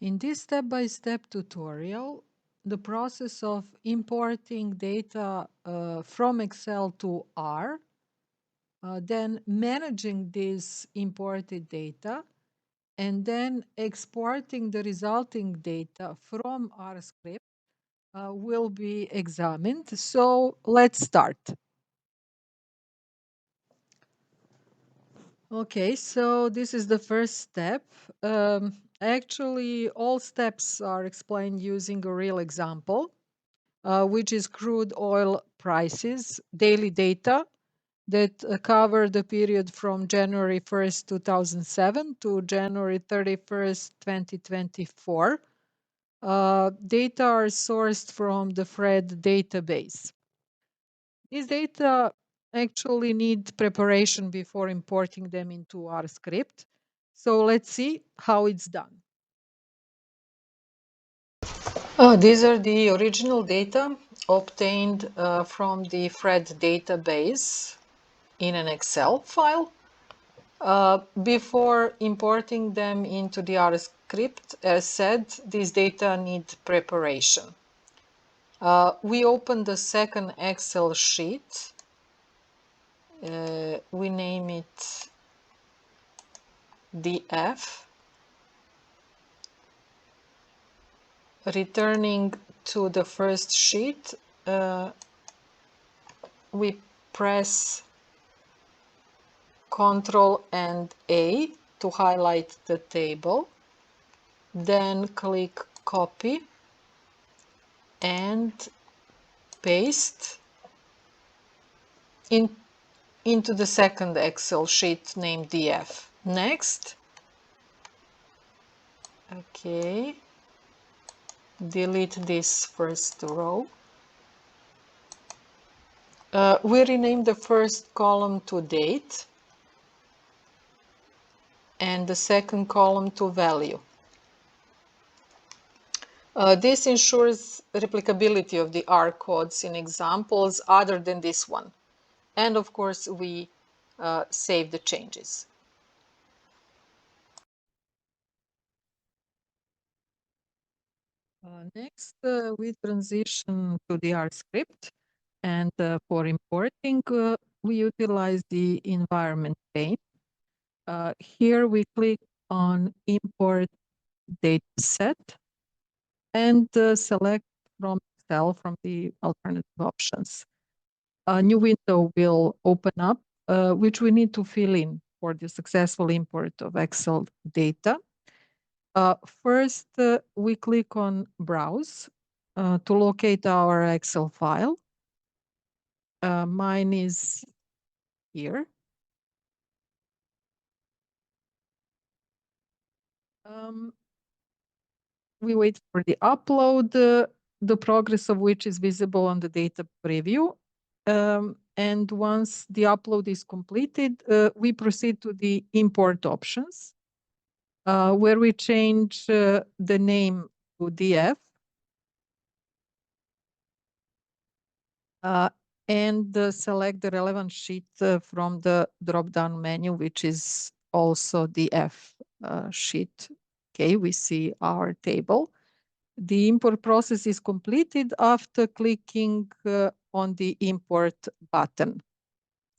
In this step-by-step tutorial, the process of importing data from Excel to R, then managing this imported data, and then exporting the resulting data from R script will be examined. So let's start. Okay, so this is the first step. Actually, all steps are explained using a real example, which is crude oil prices, daily data that cover the period from January 1st, 2007 to January 31st, 2024. Data are sourced from the FRED database. These data actually need preparation before importing them into our script. So let's see how it's done. These are the original data obtained from the FRED database in an Excel file. Before importing them into the R script, as said, these data need preparation. We open the second Excel sheet. We name it df. Returning to the first sheet, we press Ctrl and A to highlight the table, then click copy and paste into the second Excel sheet named df. Next, okay, delete this first row. We rename the first column to date and the second column to value. This ensures replicability of the R codes in examples other than this one. And of course, we save the changes. Next, we transition to the R script. And for importing, we utilize the environment pane. Here we click on import dataset and select from Excel from the alternative options. A new window will open up, which we need to fill in for the successful import of Excel data. First, we click on Browse to locate our Excel file. Mine is here. We wait for the upload, the progress of which is visible on the data preview. And once the upload is completed, we proceed to the import options, where we change the name to df. And select the relevant sheet from the drop-down menu, which is also the F sheet. Okay, we see our table. The import process is completed after clicking on the import button.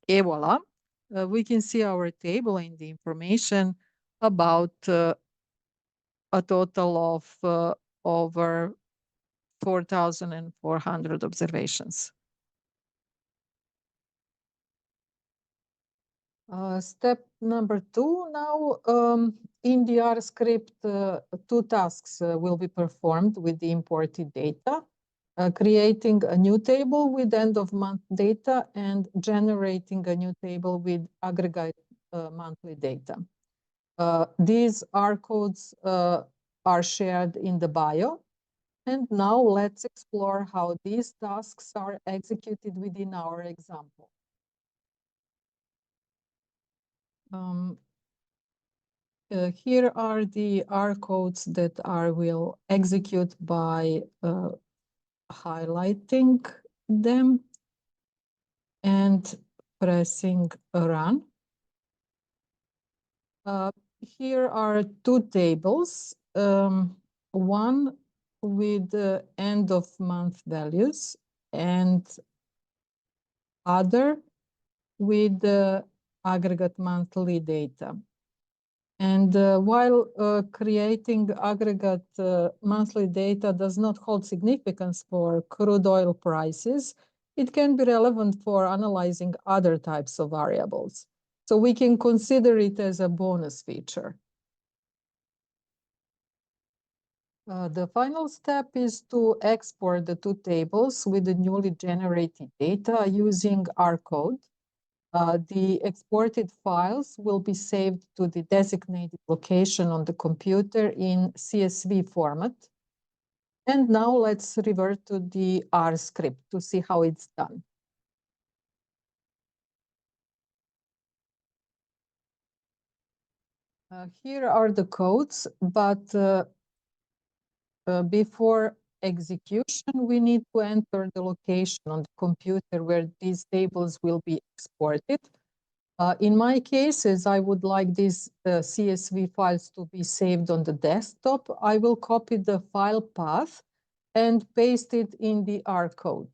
Et voila, we can see our table and the information about a total of over 4,400 observations. Step number 2 now, in the R script, 2 tasks will be performed with the imported data, creating a new table with end of month data and generating a new table with aggregate monthly data. These R codes are shared in the bio. And now let's explore how these tasks are executed within our example. Here are the R codes that I will execute by highlighting them and pressing run. Here are 2 tables. one with the end of month values and other with the aggregate monthly data. And while creating aggregate monthly data does not hold significance for crude oil prices, it can be relevant for analyzing other types of variables. So we can consider it as a bonus feature. The final step is to export the two tables with the newly generated data using our code. The exported files will be saved to the designated location on the computer in CSV format. And now let's revert to the R script to see how it's done. Here are the codes, but before execution, we need to enter the location on the computer where these tables will be exported. In my case, as I would like these CSV files to be saved on the desktop, I will copy the file path and paste it in the R code.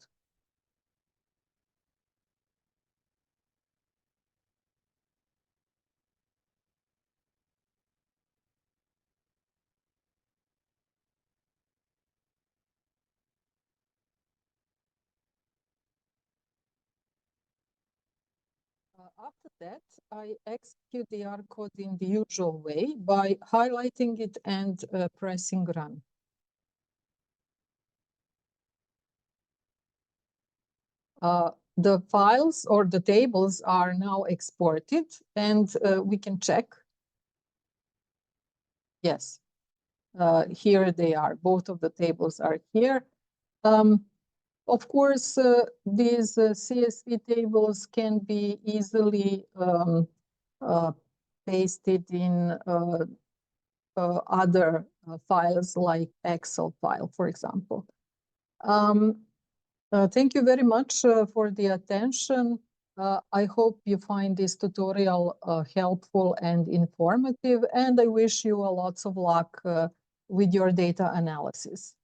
After that, I execute the R code in the usual way by highlighting it and pressing run. The files or the tables are now exported, and we can check. Yes, here they are. Both of the tables are here. Of course, these CSV tables can be easily pasted in other files like Excel file, for example. Thank you very much for the attention. I hope you find this tutorial helpful and informative, and I wish you lots of luck with your data analysis.